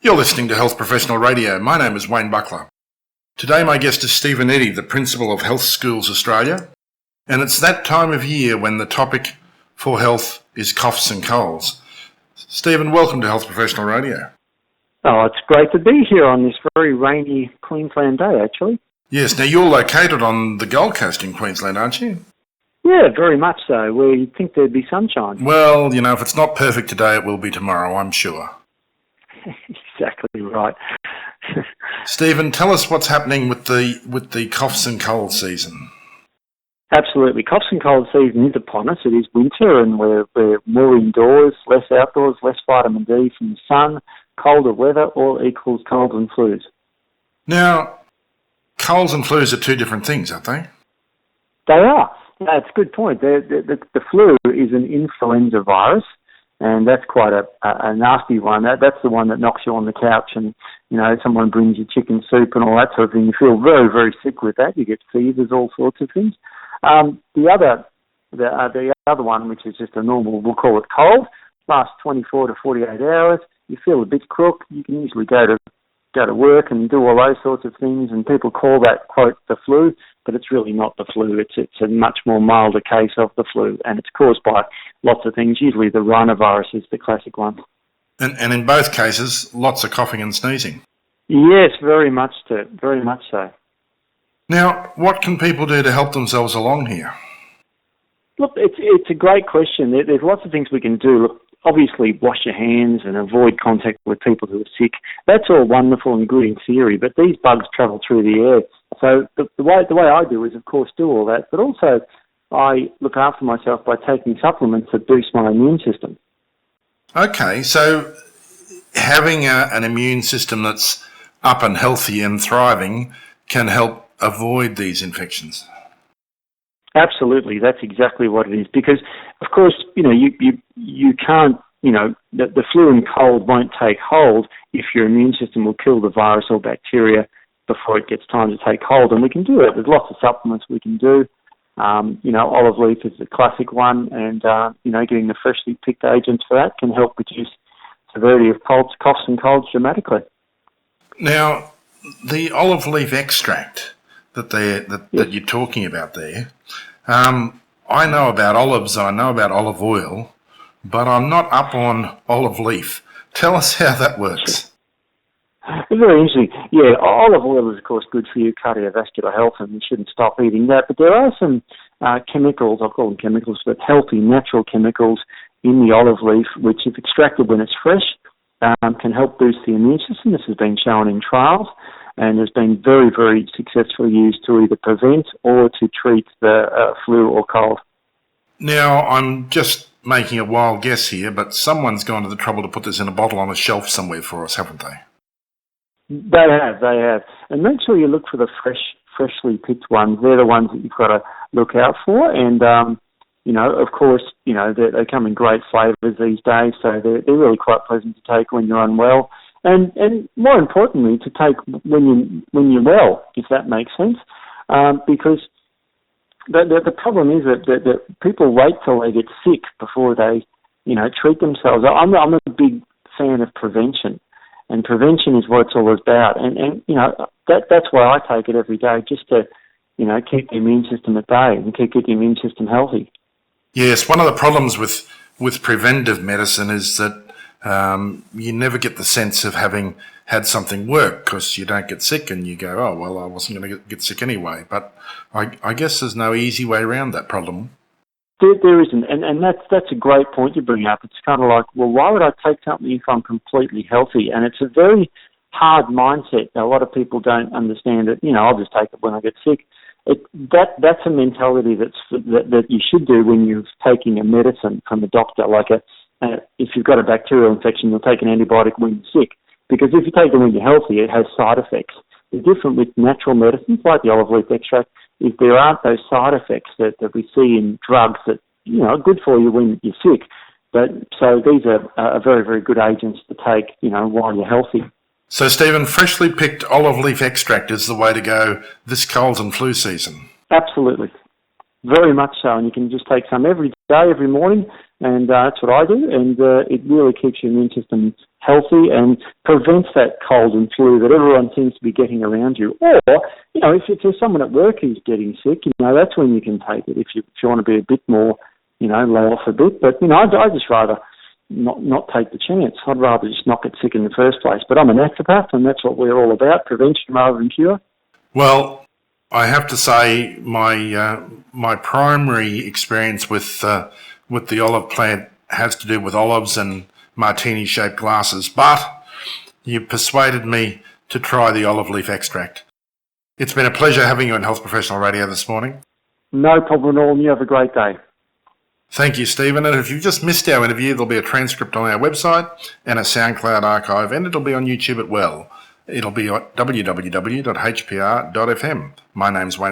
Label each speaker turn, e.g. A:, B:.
A: You're listening to Health Professional Radio. My name is Wayne Buckler. Today my guest is Stephen Eddey, the Principal of Health Schools Australia. And it's that time of year when the topic for health is coughs and colds. Stephen, welcome to Health Professional Radio.
B: Oh, it's great to be here on this very rainy Queensland day, actually.
A: Yes, now you're located on the Gold Coast in Queensland, aren't you?
B: Yeah, very much so, where you'd think there'd be sunshine.
A: Well, if it's not perfect today, it will be tomorrow, I'm sure.
B: Exactly right.
A: Stephen, tell us what's happening with the coughs and cold season.
B: Absolutely. Coughs and cold season is upon us. It is winter and we're more indoors, less outdoors, less vitamin D from the sun, colder weather, all equals colds and flus.
A: Now, colds and flus are two different things, aren't they?
B: They are. That's a good point. The flu is an influenza virus, and that's quite a nasty one. That's the one that knocks you on the couch and, someone brings you chicken soup and all that sort of thing. You feel very, very sick with that. You get fevers, all sorts of things. The other one, which is just a normal, we'll call it cold, lasts 24 to 48 hours. You feel a bit crook. You can usually go to work and do all those sorts of things, and people call that, quote, the flu, but it's really not the flu. It's a much more milder case of the flu, and it's caused by lots of things. Usually the Rhinovirus is the classic one.
A: And in both cases, lots of coughing and sneezing.
B: Yes, very much so.
A: Now, what can people do to help themselves along here?
B: Look, it's a great question. There's lots of things we can do. Look, obviously, wash your hands and avoid contact with people who are sick. That's all wonderful and good in theory, but these bugs travel through the air. So the way I do is, of course, do all that, but also I look after myself by taking supplements that boost my immune system. Okay,
A: so having an immune system that's up and healthy and thriving can help avoid these infections.
B: Absolutely, that's exactly what it is. Because, of course, you can't, the flu and cold won't take hold if your immune system will kill the virus or bacteria before it gets time to take hold. And we can do it. There's lots of supplements we can do. Olive leaf is the classic one, and, getting the freshly picked agents for that can help reduce severity of coughs and colds dramatically.
A: Now, the olive leaf extract that you're talking about there, I know about olives, I know about olive oil, but I'm not up on olive leaf. Tell us how that works.
B: It's very interesting. Yeah, olive oil is, of course, good for your cardiovascular health, and you shouldn't stop eating that. But there are some chemicals, I'll call them chemicals, but healthy, natural chemicals in the olive leaf, which, if extracted when it's fresh, can help boost the immune system. This has been shown in trials and has been very, very successfully used to either prevent or to treat the flu or cold. Now,
A: I'm just making a wild guess here, but someone's gone to the trouble to put this in a bottle on a shelf somewhere for us, haven't they?
B: They have. And make sure you look for the freshly picked ones. They're the ones that you've got to look out for. And, of course, they come in great flavours these days, so they're really quite pleasant to take when you're unwell. And more importantly, to take when you're well, if that makes sense. Because the problem is that people wait till they get sick before they, treat themselves. I'm a big fan of prevention. And prevention is what it's all about. And that's why I take it every day, just to, keep the immune system at bay and keep the immune system healthy.
A: Yes, one of the problems with preventive medicine is that you never get the sense of having had something work because you don't get sick and you go, oh, well, I wasn't going to get sick anyway. But I guess there's no easy way around that problem.
B: There isn't, and that's a great point you bring up. It's kind of like, well, why would I take something if I'm completely healthy? And it's a very hard mindset. A lot of people don't understand it. I'll just take it when I get sick. That's a mentality that you should do when you're taking a medicine from a doctor. Like if you've got a bacterial infection, you'll take an antibiotic when you're sick. Because if you take it when you're healthy, it has side effects. The difference with natural medicines, like the olive leaf extract, is there aren't those side effects that we see in drugs that, are good for you when you're sick. But so these are very, very good agents to take, while you're healthy.
A: So, Stephen, freshly picked olive leaf extract is the way to go this cold and flu season.
B: Absolutely. Very much so. And you can just take some every day, every morning, and that's what I do. And it really keeps your immune system healthy and prevents that cold and flu that everyone seems to be getting around you. Or, if there's someone at work who's getting sick, that's when you can take it if you want to be a bit more, lay off a bit. But, I'd just rather not take the chance. I'd rather just not get sick in the first place. But I'm a naturopath, and that's what we're all about, prevention rather than cure.
A: Well, I have to say my primary experience with the olive plant has to do with olives and martini-shaped glasses, but you persuaded me to try the olive leaf extract. It's been a pleasure having you on Health Professional Radio this morning.
B: No problem at all, and you have a great day.
A: Thank you, Stephen. And if you've just missed our interview, there'll be a transcript on our website and a SoundCloud archive, and it'll be on YouTube as well. It'll be at www.hpr.fm. My name's Wayne.